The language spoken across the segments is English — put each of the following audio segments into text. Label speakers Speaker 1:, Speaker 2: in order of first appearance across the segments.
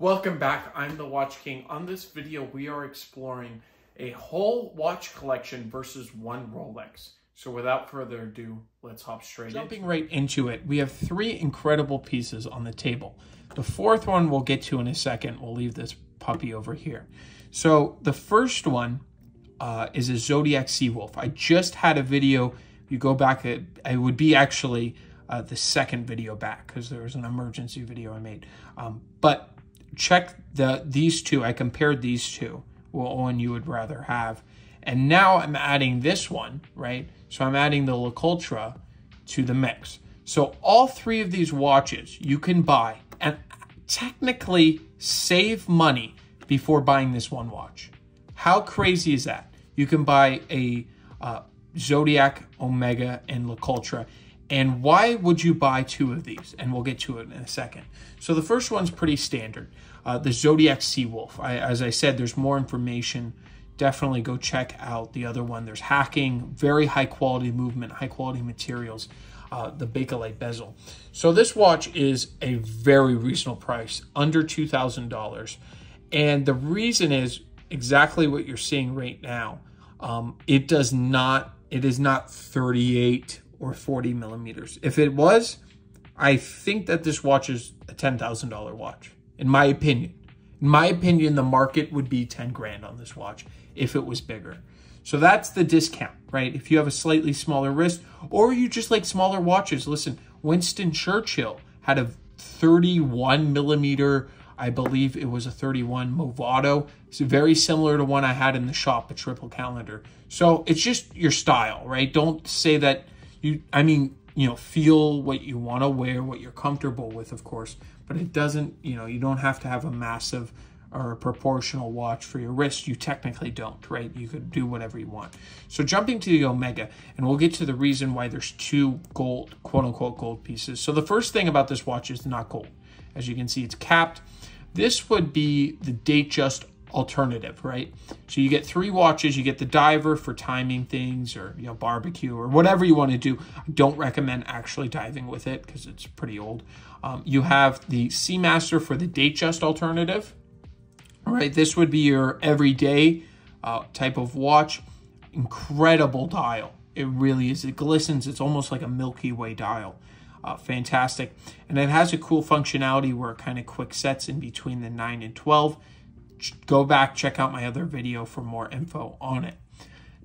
Speaker 1: Welcome back, I'm the Watch King. On this video, we are exploring a whole watch collection versus one Rolex. So without further ado, let's hop straight
Speaker 2: Jumping right into it, we have three incredible pieces on the table. The fourth one we'll get to in a second. We'll leave this puppy over here. So the first one is a Zodiac Seawolf. I just had a video. If you go back, it would be actually the second video back because there was an emergency video I made. But check these two. I compared these two, what one you would rather have. And now I'm adding this one, right? So I'm adding the LaCultra to the mix. So all three of these watches you can buy and technically save money before buying this one watch. How crazy is that? You can buy a Zodiac, Omega, and LaCultra. And why would you buy two of these? And we'll get to it in a second. So the first one's pretty standard. The Zodiac Seawolf. As I said, there's more information. Definitely go check out the other one. There's hacking, very high quality movement, high quality materials, the Bakelite bezel. So this watch is a very reasonable price, under $2,000. And the reason is exactly what you're seeing right now. It is not 38 or 40 millimeters. If it was, I think that this watch is a $10,000 watch, in my opinion. In my opinion, the market would be 10 grand on this watch if it was bigger. So that's the discount, right? If you have a slightly smaller wrist or you just like smaller watches. Listen, Winston Churchill had a 31 millimeter, I believe it was a 31 Movado. It's very similar to one I had in the shop, a triple calendar. So it's just your style, right? Don't say that feel what you want to wear, what you're comfortable with, of course, but it doesn't, you don't have to have a massive or a proportional watch for your wrist. You technically don't, right? You could do whatever you want. So jumping to the Omega, and we'll get to the reason why there's two gold, quote unquote, gold pieces. So the first thing about this watch is not gold. As you can see, it's capped. This would be the Datejust alternative, right? So you get three watches. You get the diver for timing things or barbecue or whatever you want to do. I don't recommend actually diving with it because it's pretty old. You have the Seamaster for the Datejust alternative. All right, this would be your everyday type of watch. Incredible dial. It really is. It glistens. It's almost like a Milky Way dial. Fantastic. And it has a cool functionality where it kind of quick sets in between the 9 and 12. Go back, check out my other video for more info on it.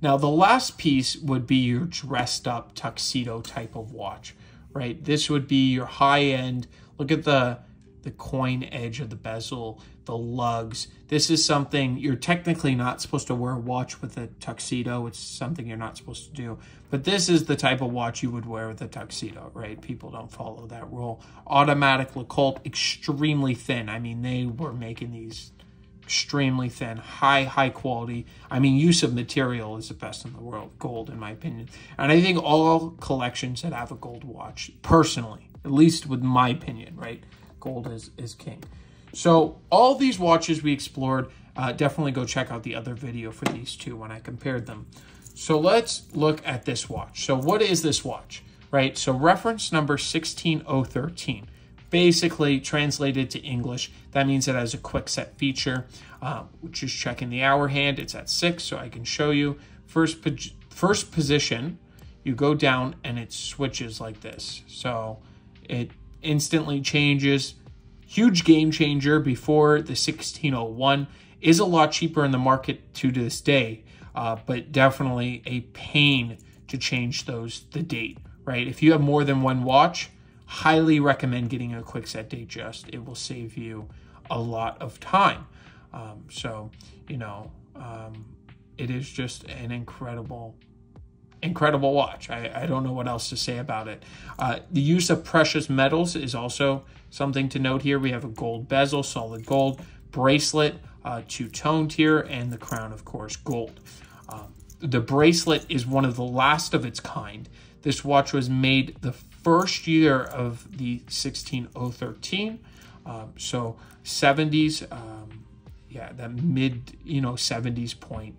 Speaker 2: Now, the last piece would be your dressed up tuxedo type of watch, right? This would be your high end. Look at the coin edge of the bezel, the lugs. This is something you're technically not supposed to wear a watch with a tuxedo. It's something you're not supposed to do. But this is the type of watch you would wear with a tuxedo, right? People don't follow that rule. Automatic LaColte, extremely thin. I mean, they were making these extremely thin, high quality. I mean, use of material is the best in the world, gold in my opinion. And I think all collections that have a gold watch, personally, at least with my opinion, right? Gold is king. So all these watches we explored, definitely go check out the other video for these two when I compared them. So let's look at this watch. So what is this watch, right? So reference number 16013. Basically, translated to English, that means it has a quick set feature, which is checking the hour hand. It's at 6, so I can show you. First position, you go down and it switches like this. So it instantly changes. Huge game changer. Before the 1601 is a lot cheaper in the market to this day, but definitely a pain to change the date, right? If you have more than one watch, highly recommend getting a quick set Datejust. It will save you a lot of time. It is just an incredible watch. I don't know what else to say about it. The use of precious metals is also something to note here. We have a gold bezel, solid gold, bracelet, two-toned here, and the crown, of course, gold. The bracelet is one of the last of its kind. This watch was made the first year of the 16013, so 70s, that mid 70s point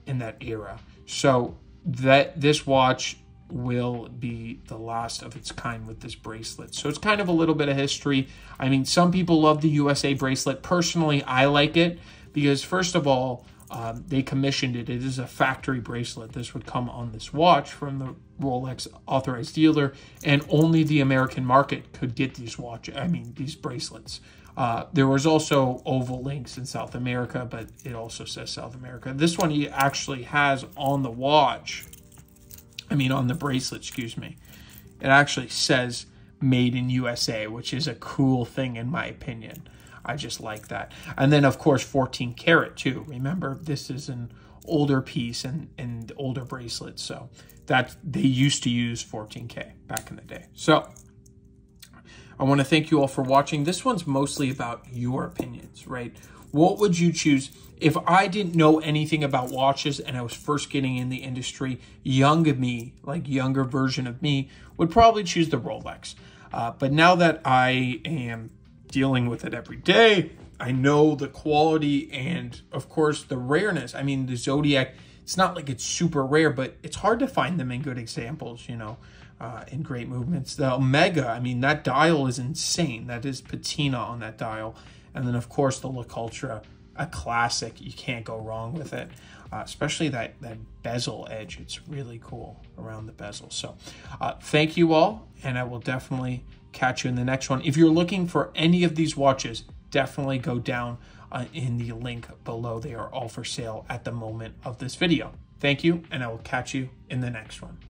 Speaker 2: in that era. So that this watch will be the last of its kind with this bracelet. So it's kind of a little bit of history. I mean, some people love the USA bracelet. Personally, I like it because, first of all, they commissioned it. It is a factory bracelet. This would come on this watch from the Rolex authorized dealer, and only the American market could get these these bracelets. There was also oval links in South America, but it also says South America. This one he actually has on the watch. On the bracelet, excuse me. It actually says made in USA, which is a cool thing in my opinion. I just like that. And then, of course, 14 karat too. Remember, this is an older piece and older bracelet. So that they used to use 14K back in the day. So I want to thank you all for watching. This one's mostly about your opinions, right? What would you choose? If I didn't know anything about watches and I was first getting in the industry, younger version of me, would probably choose the Rolex. But now that I am dealing with it every day, I know the quality and, of course, the rareness. The Zodiac, it's not like it's super rare, but it's hard to find them in good examples, in great movements. The Omega, that dial is insane. That is patina on that dial. And then, of course, the Le Ultra, a classic. You can't go wrong with it, especially that bezel edge. It's really cool around the bezel. So thank you all, and I will definitely catch you in the next one. If you're looking for any of these watches, definitely go down in the link below. They are all for sale at the moment of this video. Thank you, and I will catch you in the next one.